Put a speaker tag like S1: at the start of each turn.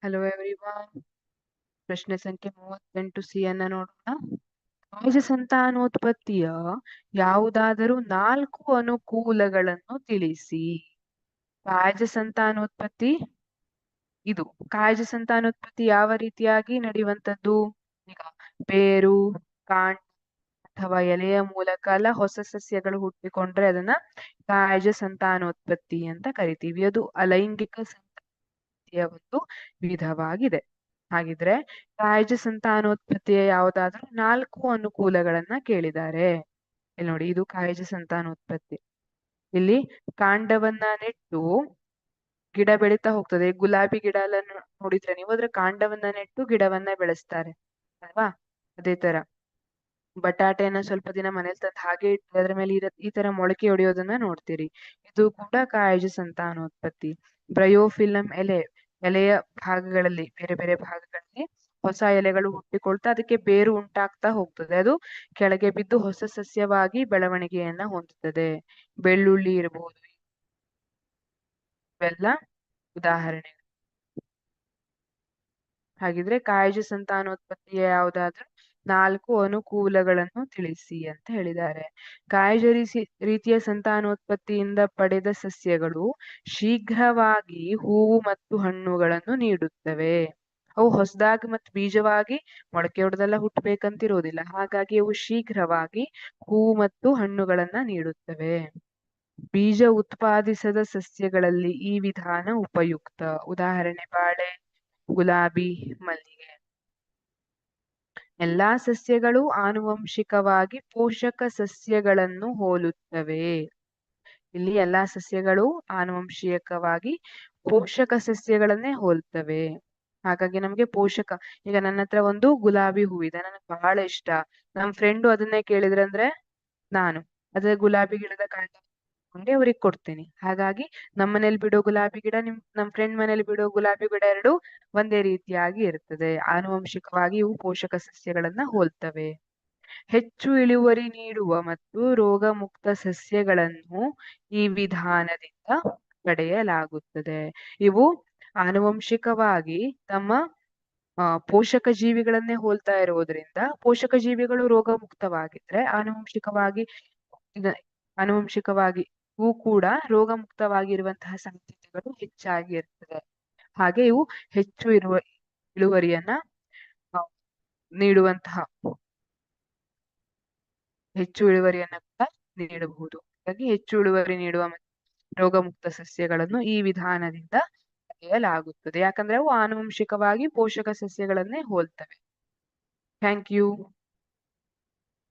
S1: Hello everyone. ಪ್ರಶ್ನೆ ಸಂಖ್ಯೆ 38 C ಅನ್ನ ನೋಡೋಣ. ಸಹಜ ಸಂತಾನೋತ್ಪತ್ತಿಯ ಯಾವುದಾದರೂ 4 ಅನುಕೂಲಗಳನ್ನು ತಿಳಿಸಿ. ಸಹಜ ಸಂತಾನೋತ್ಪತ್ತಿ ಇದು. ಸಹಜ ಸಂತಾನೋತ್ಪತ್ತಿ ಯಾವ ರೀತಿಯಾಗಿ ನಡೆಯುವಂತದ್ದು? ಈಗ ಬೇರು, ಕಾಂಡ ಅಥವಾ ಎಲೆಯ ಮೂಲಕ ಎಲ್ಲ ಹೊಸ ಸಸ್ಯಗಳು ಹುಟ್ಟಿಕೊಂಡ್ರೆ ಅದನ್ನ ಸಹಜ ಸಂತಾನೋತ್ಪತ್ತಿ ಅಂತ ಕರಿತೀವಿ. ಅದು ಅಲೈಂಗಿಕ ಸಂತಾನೋತ್ಪತ್ತಿಯ ಒಂದು ವಿಧವಾಗಿದೆ. ಹಾಗಿದ್ರೆ ಸಹಜ ಸಂತಾನೋತ್ಪತ್ತಿಯ ಯಾವುದಾದ್ರೂ 4 ಅನುಕೂಲಗಳನ್ನ ಕೇಳಿದ್ದಾರೆ. ಇಲ್ಲಿ ನೋಡಿ, ಇದು ಸಹಜ ಸಂತಾನೋತ್ಪತ್ತಿ. ಇಲ್ಲಿ ಕಾಂಡವನ್ನ ನೆಟ್ಟು ಗಿಡ ಬೆಳೀತಾ ಹೋಗ್ತದೆ. ಗುಲಾಬಿ ಗಿಡ ಎಲ್ಲ ನೋಡಿದ್ರೆ ನೀವು, ಅದ್ರ ಕಾಂಡವನ್ನ ನೆಟ್ಟು ಗಿಡವನ್ನ ಬೆಳೆಸ್ತಾರೆ ಅಲ್ವಾ? ಅದೇ ತರ ಬಟಾಟೆನ ಸ್ವಲ್ಪ ದಿನ ಮನೇಲಿ ತಂದು ಹಾಗೆ ಇಟ್ಟು ಅದ್ರ ಮೇಲೆ ಈ ತರ ಮೊಳಕೆ ಹೊಡೆಯೋದನ್ನ ನೋಡ್ತೀರಿ. ಇದು ಕೂಡ ಕಾಯಜ ಸಂತಾನೋತ್ಪತ್ತಿ. ಬ್ರಯೋಫಿಲಂ ಎಲೆಯ ಭಾಗಗಳಲ್ಲಿ, ಬೇರೆ ಬೇರೆ ಭಾಗಗಳಲ್ಲಿ ಹೊಸ ಎಲೆಗಳು ಹುಟ್ಟಿಕೊಳ್ತಾ ಅದಕ್ಕೆ ಬೇರು ಉಂಟಾಗ್ತಾ ಹೋಗ್ತದೆ. ಅದು ಕೆಳಗೆ ಬಿದ್ದು ಹೊಸ ಸಸ್ಯವಾಗಿ ಬೆಳವಣಿಗೆಯನ್ನ ಹೊಂದುತ್ತದೆ. ಬೆಳ್ಳುಳ್ಳಿ ಇರಬಹುದು, ಇವೆಲ್ಲ ಉದಾಹರಣೆ. ಹಾಗಿದ್ರೆ ಕಾಯಜ ಸಂತಾನೋತ್ಪತ್ತಿಯ ಯಾವುದಾದ್ರೂ 4 ಅನುಕೂಲಗಳನ್ನು ತಿಳಿಸಿ ಅಂತ ಹೇಳಿದ್ದಾರೆ. ಕಾಯಜ ರೀತಿಯ ಸಂತಾನೋತ್ಪತ್ತಿಯಿಂದ ಪಡೆದ ಸಸ್ಯಗಳು ಶೀಘ್ರವಾಗಿ ಹೂವು ಮತ್ತು ಹಣ್ಣುಗಳನ್ನು ನೀಡುತ್ತವೆ. ಅವು ಹೊಸದಾಗಿ ಮತ್ತು ಬೀಜವಾಗಿ ಮೊಳಕೆ ಹೊಡೆದೆಲ್ಲ ಹುಟ್ಟಬೇಕಂತಿರೋದಿಲ್ಲ. ಹಾಗಾಗಿ ಅವು ಶೀಘ್ರವಾಗಿ ಹೂವು ಮತ್ತು ಹಣ್ಣುಗಳನ್ನ ನೀಡುತ್ತವೆ. ಬೀಜ ಉತ್ಪಾದಿಸದ ಸಸ್ಯಗಳಲ್ಲಿ ಈ ವಿಧಾನ ಉಪಯುಕ್ತ. ಉದಾಹರಣೆ ಬಾಳೆ, ಗುಲಾಬಿ, ಮಲ್ಲಿಗೆ. ಎಲ್ಲಾ ಸಸ್ಯಗಳು ಆನುವಂಶಿಕವಾಗಿ ಪೋಷಕ ಸಸ್ಯಗಳನ್ನು ಹೋಲುತ್ತವೆ. ಇಲ್ಲಿ ಎಲ್ಲಾ ಸಸ್ಯಗಳು ಆನುವಂಶಿಕವಾಗಿ ಪೋಷಕ ಸಸ್ಯಗಳನ್ನೇ ಹೋಲ್ತವೆ. ಹಾಗಾಗಿ ನಮ್ಗೆ ಪೋಷಕ. ಈಗ ನನ್ನ ಹತ್ರ ಒಂದು ಗುಲಾಬಿ ಹೂವಿದೆ, ನನಗೆ ಬಹಳ ಇಷ್ಟ. ನಮ್ ಫ್ರೆಂಡು ಅದನ್ನೇ ಕೇಳಿದ್ರಂದ್ರೆ ನಾನು ಅದೇ ಗುಲಾಬಿ ಗಿಡದ ಕಾಂಡ ಅವ್ರಿಗೆ ಕೊಡ್ತೀನಿ. ಹಾಗಾಗಿ ನಮ್ಮನೇಲಿ ಬಿಡೋ ಗುಲಾಬಿ ಗಿಡ ನಮ್ ಫ್ರೆಂಡ್ ಮನೇಲಿ ಬಿಡೋ ಗುಲಾಬಿ ಗಿಡ ಎರಡು ಒಂದೇ ರೀತಿಯಾಗಿ ಇರ್ತದೆ. ಆನುವಂಶಿಕವಾಗಿ ಇವು ಪೋಷಕ ಸಸ್ಯಗಳನ್ನ ಹೋಲ್ತವೆ. ಹೆಚ್ಚು ಇಳುವರಿ ನೀಡುವ ಮತ್ತು ರೋಗ ಮುಕ್ತ ಸಸ್ಯಗಳನ್ನು ಈ ವಿಧಾನದಿಂದ ಪಡೆಯಲಾಗುತ್ತದೆ. ಇವು ಆನುವಂಶಿಕವಾಗಿ ತಮ್ಮ ಪೋಷಕ ಜೀವಿಗಳನ್ನೇ ಹೋಲ್ತಾ ಇರೋದ್ರಿಂದ, ಪೋಷಕ ಜೀವಿಗಳು ರೋಗ ಮುಕ್ತವಾಗಿದ್ರೆ ಆನುವಂಶಿಕವಾಗಿ ಇವು ಕೂಡ ರೋಗ ಮುಕ್ತವಾಗಿರುವಂತಹ ಸಾಧ್ಯತೆಗಳು ಹೆಚ್ಚಾಗಿ ಇರ್ತದೆ. ಹಾಗೆ ಇವು ಹೆಚ್ಚು ಇಳುವರಿಯನ್ನ ನೀಡುವಂತಹ ಹೆಚ್ಚು ಇಳುವರಿಯನ್ನ ಕೂಡ ನೀಡಬಹುದು. ಹಾಗಾಗಿ ಹೆಚ್ಚು ಇಳುವರಿ ನೀಡುವ ರೋಗಮುಕ್ತ ಸಸ್ಯಗಳನ್ನು ಈ ವಿಧಾನದಿಂದ ಪಡೆಯಲಾಗುತ್ತದೆ. ಯಾಕಂದ್ರೆ ಅವು ಆನುವಂಶಿಕವಾಗಿ ಪೋಷಕ ಸಸ್ಯಗಳನ್ನೇ ಹೋಲ್ತವೆ. Thank you.